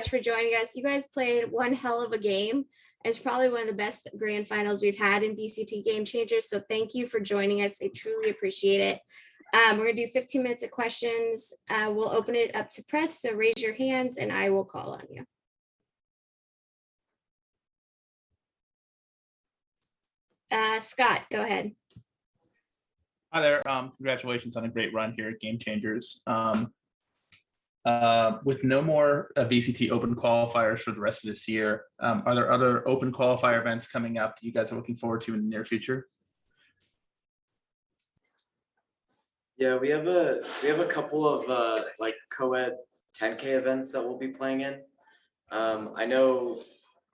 much for joining us. You guys played one hell of a game. It's probably one of the best grand finals we've had in VCT Game Changers. So thank you for joining us. I truly appreciate it. We're gonna do 15 minutes of questions. We'll open it up to press. So raise your hands and I will call on you. Scott, go ahead. Hi there. Congratulations on a great run here at Game Changers. With no more VCT Open qualifiers for the rest of this year, are there other Open qualifier events coming up that you guys are looking forward to in the near future? Yeah, we have a couple of like co-ed 10K events that we'll be playing in. I know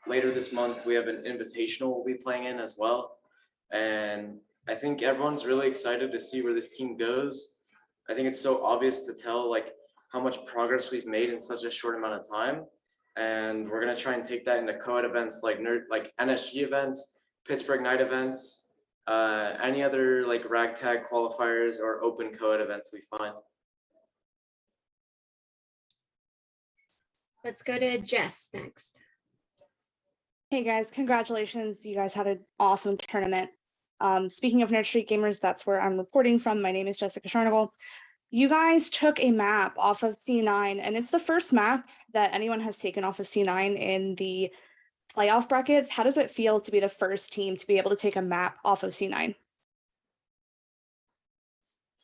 later this month we have an invitational we'll be playing in as well, and I think everyone's really excited to see where this team goes. I think it's so obvious to tell like how much progress we've made in such a short amount of time, and we're gonna try and take that into co-ed events like NSG events, Pittsburgh Night events, any other like ragtag qualifiers or open co-ed events we find. Let's go to Jess next. Hey guys, congratulations. You guys had an awesome tournament. Speaking of Nerd Street Gamers, that's where I'm reporting from. My name is Jessica Sharnagle. You guys took a map off of C9, and it's the first map that anyone has taken off of C9 in the playoff brackets. How does it feel to be the first team to be able to take a map off of C9?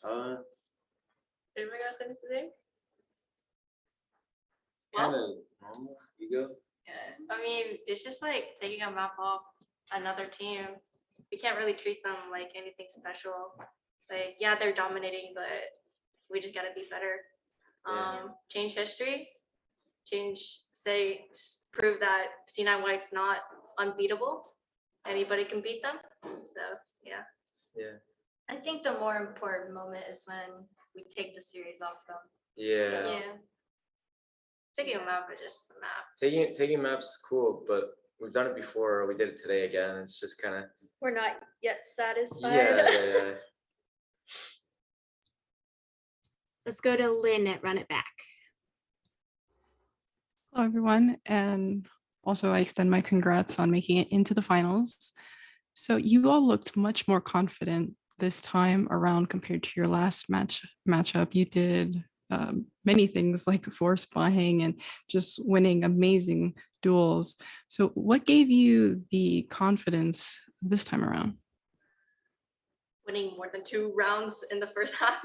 Anybody else say anything? Kind of normal. You go. Yeah, I mean, it's just like taking a map off another team. We can't really treat them like anything special. Like, yeah, they're dominating, but we just gotta be better. Change history, prove that C9 White's not unbeatable. Anybody can beat them. So yeah. Yeah. I think the more important moment is when we take the series off them. Yeah. So, yeah. Taking a map is just a map. Taking maps is cool, but we've done it before. We did it today again. It's just kind of. We're not yet satisfied. Yeah. Let's go to Lynn at Run It Back. Hello, everyone. And also, I extend my congrats on making it into the finals. So you all looked much more confident this time around compared to your last matchup. You did many things like force buying and just winning amazing duels. So what gave you the confidence this time around? Winning more than 2 rounds in the first half.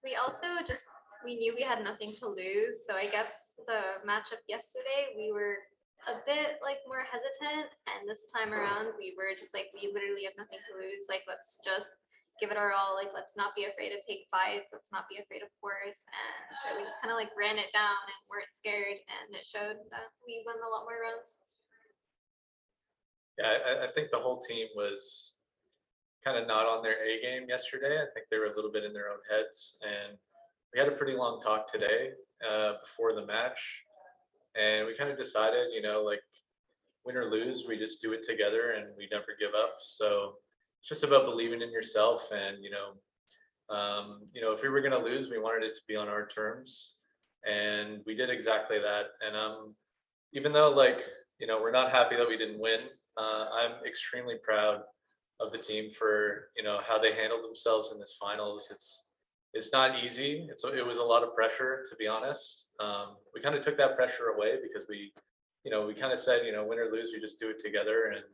We also we knew we had nothing to lose. So I guess the matchup yesterday, we were a bit like more hesitant. And this time around, we were just like, we literally have nothing to lose. Like, let's just give it our all. Like, let's not be afraid to take fights. Let's not be afraid of force. And so we just kind of like ran it down and weren't scared. And it showed that we won a lot more rounds. Yeah, I think the whole team was kind of not on their A game yesterday. I think they were a little bit in their own heads, and we had a pretty long talk today before the match, and we kind of decided, like win or lose, we just do it together and we never give up. So it's just about believing in yourself, and if we were going to lose, we wanted it to be on our terms, and we did exactly that. And even though we're not happy that we didn't win, I'm extremely proud of the team for how they handled themselves in this finals. It's not easy. It was a lot of pressure, to be honest. We kind of took that pressure away because we kind of said, win or lose, we just do it together. And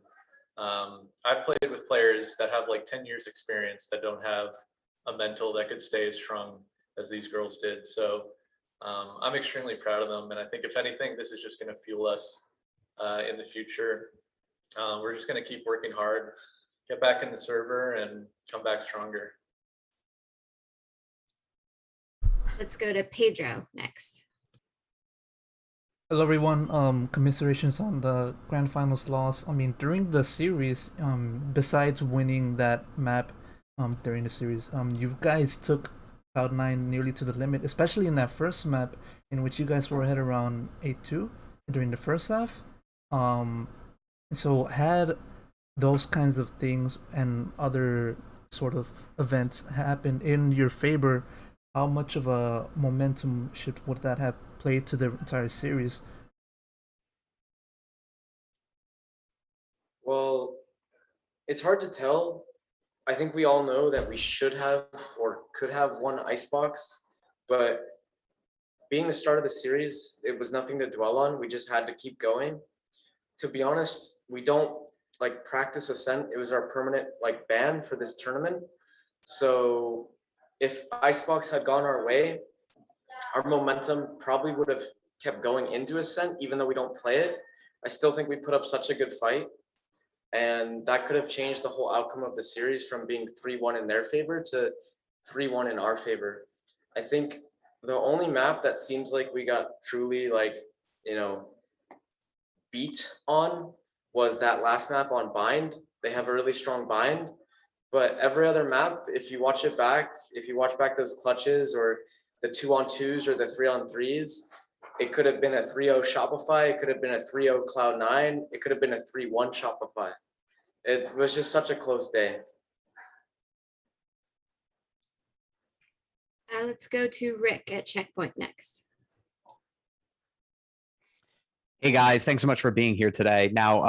I've played with players that have like 10 years experience that don't have a mental that could stay as strong as these girls did. So I'm extremely proud of them. And I think if anything, this is just going to fuel us in the future. We're just going to keep working hard, get back in the server, and come back stronger. Let's go to Pedro next. Hello everyone, commiserations on the grand finals loss. I mean, during the series, besides winning that map during the series, you guys took Cloud9 nearly to the limit, especially in that first map in which you guys were ahead around 8-2 during the first half. So had those kinds of things and other sort of events happen in your favor how much of a momentum shift would that have played to the entire series? Well, it's hard to tell. I think we all know that we should have or could have won Icebox, but being the start of the series, it was nothing to dwell on. We just had to keep going. To be honest, we don't like practice Ascent. It was our permanent like ban for this tournament. So if Icebox had gone our way, our momentum probably would have kept going into Ascent, even though we don't play it. I still think we put up such a good fight. And that could have changed the whole outcome of the series from being 3-1 in their favor to 3-1 in our favor. I think the only map that seems like we got truly like, you know, beat on was that last map on Bind. They have a really strong Bind, but every other map, if you watch it back, if you watch back those clutches or the 2-on-2s or the 3-on-3s, it could have been a 3-0 Shopify. It could have been a 3-0 Cloud9. It could have been a 3-1 Shopify. It was just such a close day. Let's go to Rick at Checkpoint next. Hey guys, thanks so much for being here today. Now,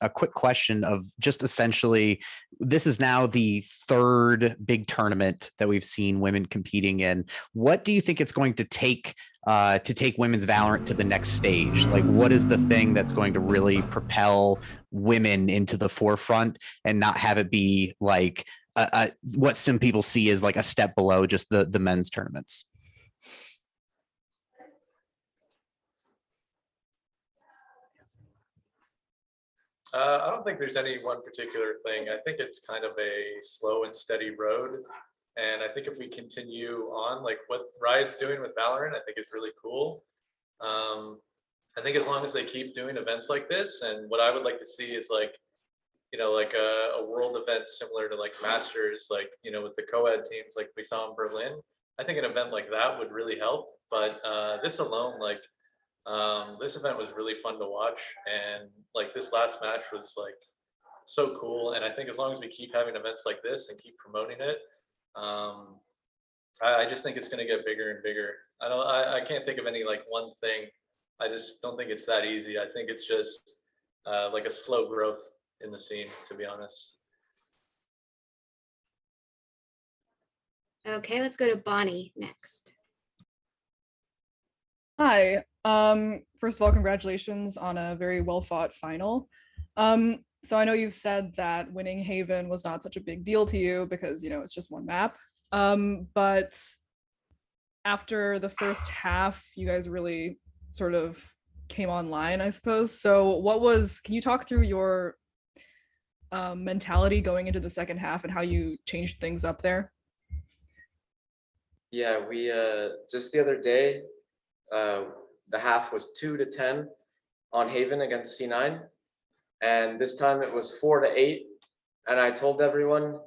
a quick question of just essentially, this is now the third big tournament that we've seen women competing in. What do you think it's going to take women's Valorant to the next stage? Like, what is the thing that's going to really propel women into the forefront and not have it be like what some people see as like a step below just the men's tournaments? I don't think there's any one particular thing. I think it's kind of a slow and steady road. And I think if we continue on like what Riot's doing with Valorant, I think is really cool. I think as long as they keep doing events like this, and what I would like to see is like, you know, like a world event similar to like Masters, like, you know, with the co-ed teams like we saw in Berlin. I think an event like that would really help. But this alone, like, this event was really fun to watch, and like this last match was like so cool. And I think as long as we keep having events like this and keep promoting it, I just think it's going to get bigger and bigger. I can't think of any like one thing. I just don't think it's that easy. I think it's just like a slow growth in the scene, to be honest. Okay, let's go to Bonnie next. Hi. First of all, congratulations on a very well-fought final. So I know you've said that winning Haven was not such a big deal to you because, you know, it's just one map. But after the first half, you guys really sort of came online, I suppose. So can you talk through your mentality going into the second half and how you changed things up there? Yeah, we just the other day, the half was 2-10 on Haven against C9. And this time it was 4-8. And I told everyone,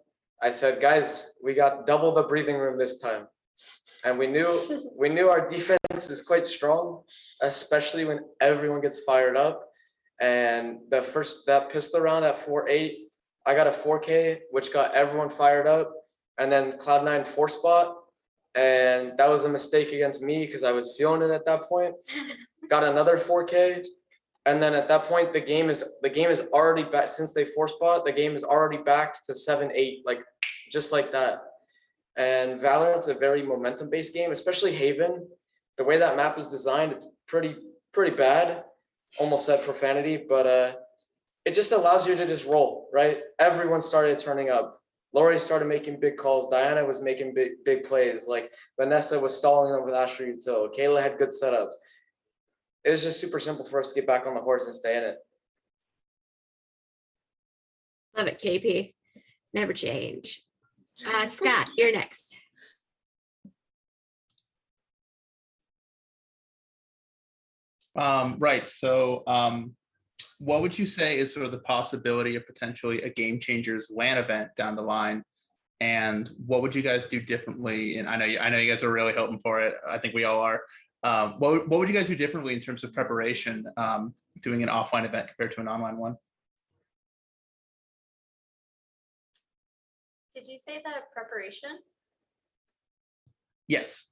I said, guys, we got double the breathing room this time. And we knew our defense is quite strong, especially when everyone gets fired up. And that pistol round at 4-8, I got a 4K, which got everyone fired up. And then Cloud9 4 spot. And that was a mistake against me because I was feeling it at that point. Got another 4K. And then at that point, the game is already back. Since they 4 spot, the game is already back to 7-8, like just like that. And Valorant's a very momentum-based game, especially Haven. The way that map is designed, it's pretty bad. Almost said profanity, but it just allows you to just roll, right? Everyone started turning up. Lori started making big calls. Diana was making big plays. Like Vanessa was stalling them with Asher Util. Kayla had good setups. It was just super simple for us to get back on the horse and stay in it. Love it, KP. Never change. Scott, you're next. Right. So what would you say is sort of the possibility of potentially a Game Changers LAN event down the line? And what would you guys do differently? And I know you guys are really hoping for it. I think we all are. What would you guys do differently in terms of preparation, doing an offline event compared to an online one? Did you say the preparation? Yes.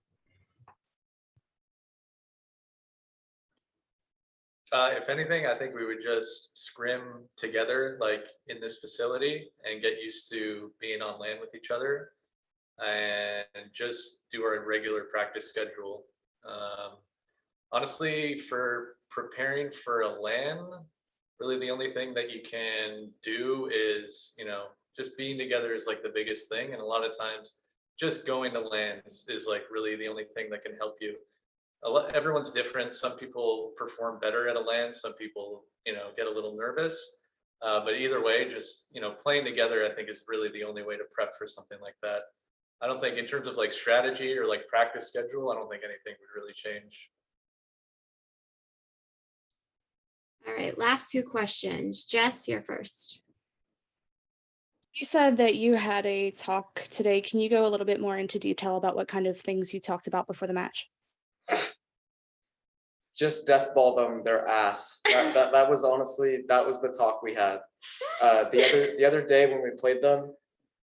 If anything, I think we would just scrim together, like in this facility, and get used to being on land with each other, and just do our regular practice schedule. Honestly, for preparing for a LAN, really the only thing that you can do is, just being together is like the biggest thing. And a lot of times just going to LANs is like really the only thing that can help you. Everyone's different. Some people perform better at a LAN. Some people, get a little nervous. But either way, just, playing together, I think is really the only way to prep for something like that. I don't think in terms of like strategy or like practice schedule, I don't think anything would really change. All right, last two questions. Jess, you're first. You said that you had a talk today. Can you go a little bit more into detail about what kind of things you talked about before the match? Just deathball them their ass. That was honestly, that was the talk we had. The other day when we played them,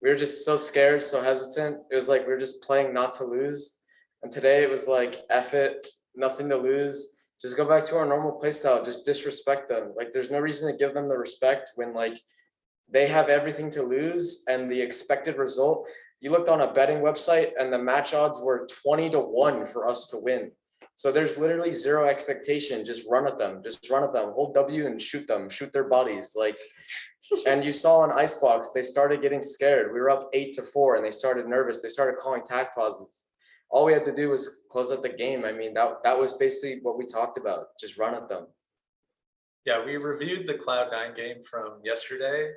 we were just so scared, so hesitant. It was like we were just playing not to lose. And today it was like, F it, nothing to lose. Just go back to our normal play style. Just disrespect them. Like, there's no reason to give them the respect when like they have everything to lose, and the expected result, you looked on a betting website and the match odds were 20-1 for us to win. So there's literally zero expectation. Just run at them, hold W and shoot them, shoot their bodies. Like, and you saw on Icebox, they started getting scared. We were up 8-4 and they started nervous. They started calling tack pauses. All we had to do was close out the game. I mean, that was basically what we talked about. Just run at them. Yeah, we reviewed the Cloud9 game from yesterday,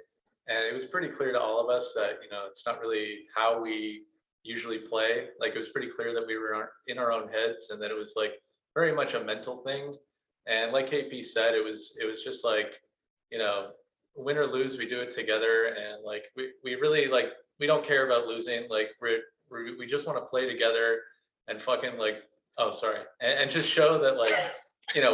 and it was pretty clear to all of us that, it's not really how we usually play. Like, it was pretty clear that we were in our own heads, and that it was like very much a mental thing. And like KP said, it was just like, win or lose, we do it together. And like, we really like, we don't care about losing. Like, we just want to play together and fucking like, oh, sorry. And just show that like,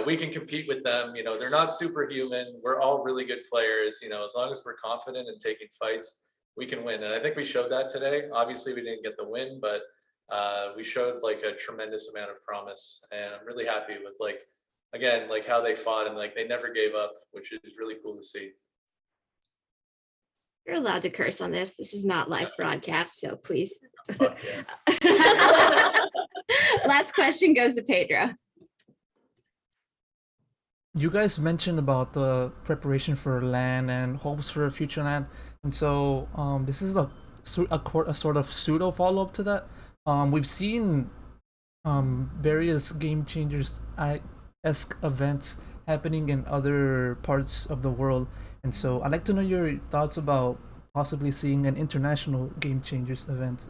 we can compete with them. They're not superhuman. We're all really good players. As long as we're confident in taking fights, we can win. And I think we showed that today. Obviously we didn't get the win, but we showed like a tremendous amount of promise. And I'm really happy with like, again, like how they fought, and like they never gave up, which is really cool to see. You're allowed to curse on this. This is not live broadcast, so please. Fuck yeah. Last question goes to Pedro. You guys mentioned about the preparation for LAN and hopes for a future LAN, and so this is a sort of pseudo follow-up to that. We've seen various Game Changers-esque events happening in other parts of the world, and so I'd like to know your thoughts about possibly seeing an international Game Changers event.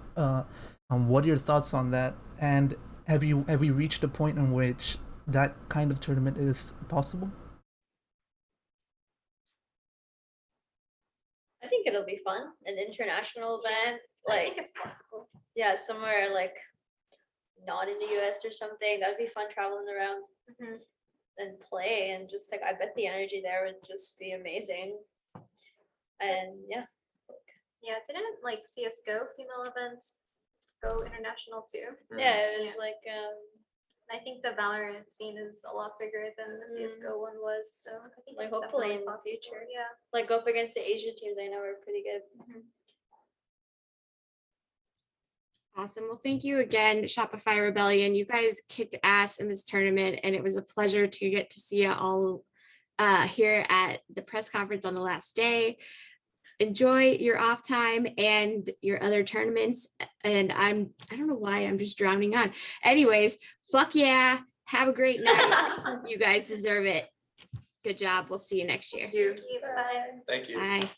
What are your thoughts on that? And have we reached a point in which that kind of tournament is possible? I think it'll be fun. An international event, I like think it's possible. yeah, somewhere like not in the US or something. That'd be fun traveling around and play, and just like I bet the energy there would just be amazing. And yeah. Yeah, didn't like CS:GO female events go international too? Yeah, it was Yeah. like I think the Valorant scene is a lot bigger than the CS:GO one was, so I think Like, it's hopefully definitely in the possible. future. Yeah. like go up against the Asian teams. I know are pretty good. Awesome. Well, thank you again, Shopify Rebellion. You guys kicked ass in this tournament, and it was a pleasure to get to see you all here at the press conference on the last day. Enjoy your off time and your other tournaments. And I don't know why I'm just drowning on. Anyways, fuck yeah. Have a great night. You guys deserve it. Good job. We'll see you next year. Bye. Thank you. Bye.